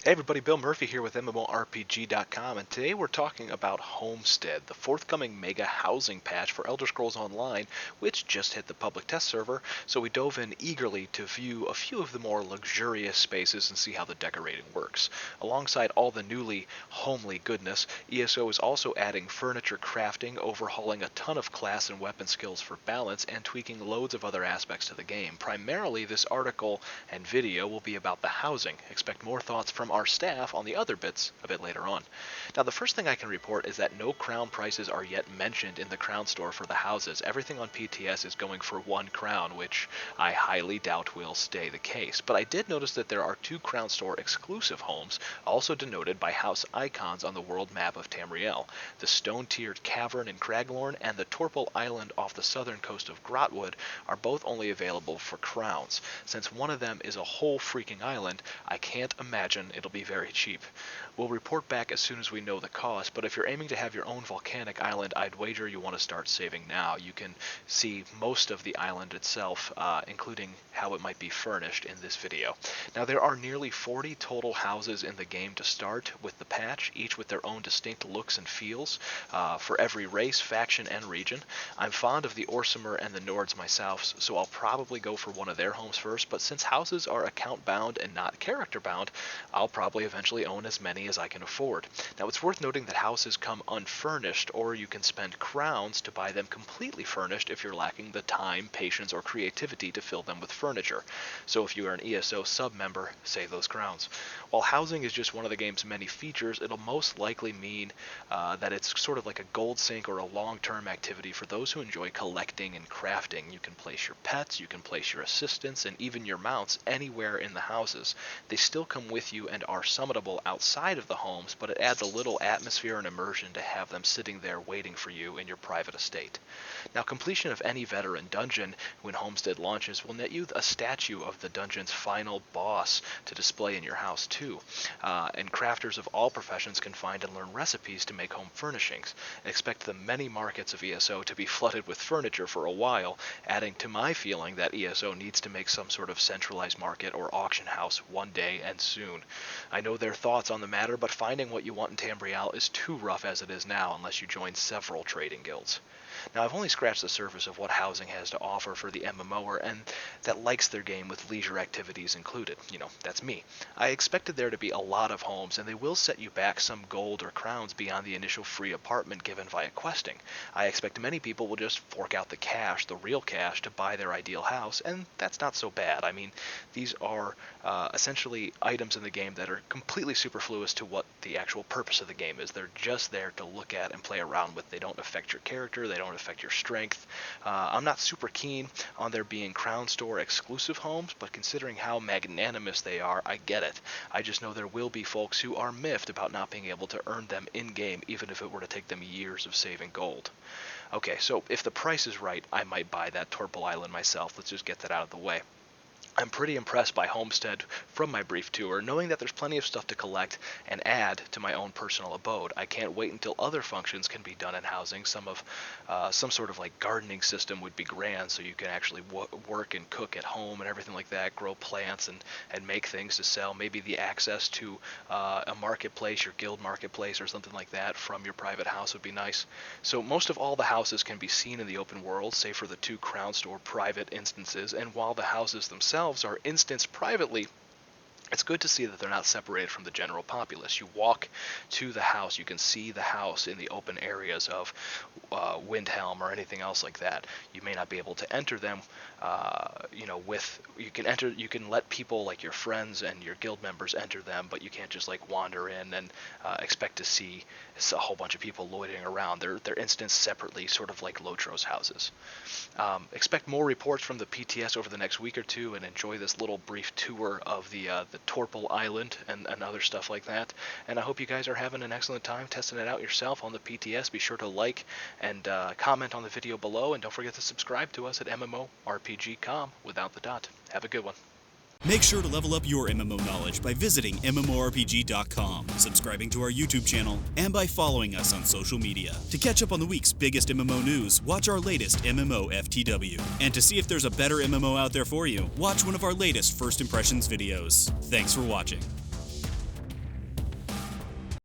Hey everybody, Bill Murphy here with MMORPG.com, and today we're talking about Homestead, the forthcoming mega housing patch for Elder Scrolls Online, which just hit the public test server, so we dove in eagerly to view a few of the more luxurious spaces and see how the decorating works. Alongside all the newly homely goodness, ESO is also adding furniture crafting, overhauling a ton of class and weapon skills for balance, and tweaking loads of other aspects to the game. Primarily, this article and video will be about the housing. Expect more thoughts from our staff on the other bits a bit later on. Now, the first thing I can report is that no crown prices are yet mentioned in the crown store for the houses. Everything on PTS is going for 1 crown, which I highly doubt will stay the case. But I did notice that there are 2 crown store exclusive homes, also denoted by house icons on the world map of Tamriel. The stone-tiered cavern in Craglorn and the Torpal Island off the southern coast of Grotwood are both only available for crowns. Since one of them is a whole freaking island, I can't imagine it'll be very cheap. We'll report back as soon as we know the cost, but if you're aiming to have your own volcanic island, I'd wager you want to start saving now. You can see most of the island itself, including how it might be furnished in this video. Now, there are nearly 40 total houses in the game to start with the patch, each with their own distinct looks and feels for every race, faction, and region. I'm fond of the Orsimer and the Nords myself, so I'll probably go for one of their homes first, but since houses are account bound and not character bound, I'll probably eventually own as many as I can afford. Now, it's worth noting that houses come unfurnished, or you can spend crowns to buy them completely furnished if you're lacking the time, patience, or creativity to fill them with furniture. So if you are an ESO sub-member, save those crowns. While housing is just one of the game's many features, it'll most likely mean that it's sort of like a gold sink or a long-term activity for those who enjoy collecting and crafting. You can place your pets, you can place your assistants, and even your mounts anywhere in the houses. They still come with you and are summonable outside of the homes, but it adds a little atmosphere and immersion to have them sitting there waiting for you in your private estate. Now, completion of any veteran dungeon when Homestead launches will net you a statue of the dungeon's final boss to display in your house too, and crafters of all professions can find and learn recipes to make home furnishings. Expect the many markets of ESO to be flooded with furniture for a while, adding to my feeling that ESO needs to make some sort of centralized market or auction house one day and soon. I know their thoughts on the matter, but finding what you want in Tamriel is too rough as it is now unless you join several trading guilds. Now, I've only scratched the surface of what housing has to offer for the MMOer, and that likes their game with leisure activities included. You know, that's me. I expected there to be a lot of homes, and they will set you back some gold or crowns beyond the initial free apartment given via questing. I expect many people will just fork out the cash, the real cash, to buy their ideal house, and that's not so bad. I mean, these are essentially items in the game that are completely superfluous to what the actual purpose of the game is. They're just there to look at and play around with. They don't affect your character, they don't affect your strength. I'm not super keen on there being Crown Store exclusive homes, but considering how magnanimous they are, I get it. I just know there will be folks who are miffed about not being able to earn them in-game, even if it were to take them years of saving gold. Okay, so if the price is right, I might buy that Torpal Island myself. Let's just get that out of the way. I'm pretty impressed by Homestead from my brief tour, knowing that there's plenty of stuff to collect and add to my own personal abode. I can't wait until other functions can be done in housing. Some sort of like gardening system would be grand, so you can actually work and cook at home and everything like that, grow plants and make things to sell. Maybe the access to a marketplace, your guild marketplace or something like that from your private house would be nice. So most of all the houses can be seen in the open world, save for the 2 Crown Store private instances, and while the houses themselves are instanced privately, it's good to see that they're not separated from the general populace. You walk to the house, you can see the house in the open areas of Windhelm or anything else like that. You may not be able to enter them, you can let people like your friends and your guild members enter them, but you can't just like wander in and expect to see a whole bunch of people loitering around. They're instanced separately, sort of like Lotro's houses. Expect more reports from the PTS over the next week or two, and enjoy this little brief tour of the Torpal Island and other stuff like that. And I hope you guys are having an excellent time testing it out yourself on the PTS. Be sure to like and comment on the video below, and don't forget to subscribe to us at MMORPG.com without the dot. Have a good one. Make sure to level up your MMO knowledge by visiting MMORPG.com, subscribing to our YouTube channel, and by following us on social media. To catch up on the week's biggest MMO news, watch our latest MMO FTW. And to see if there's a better MMO out there for you, watch one of our latest First Impressions videos. Thanks for watching.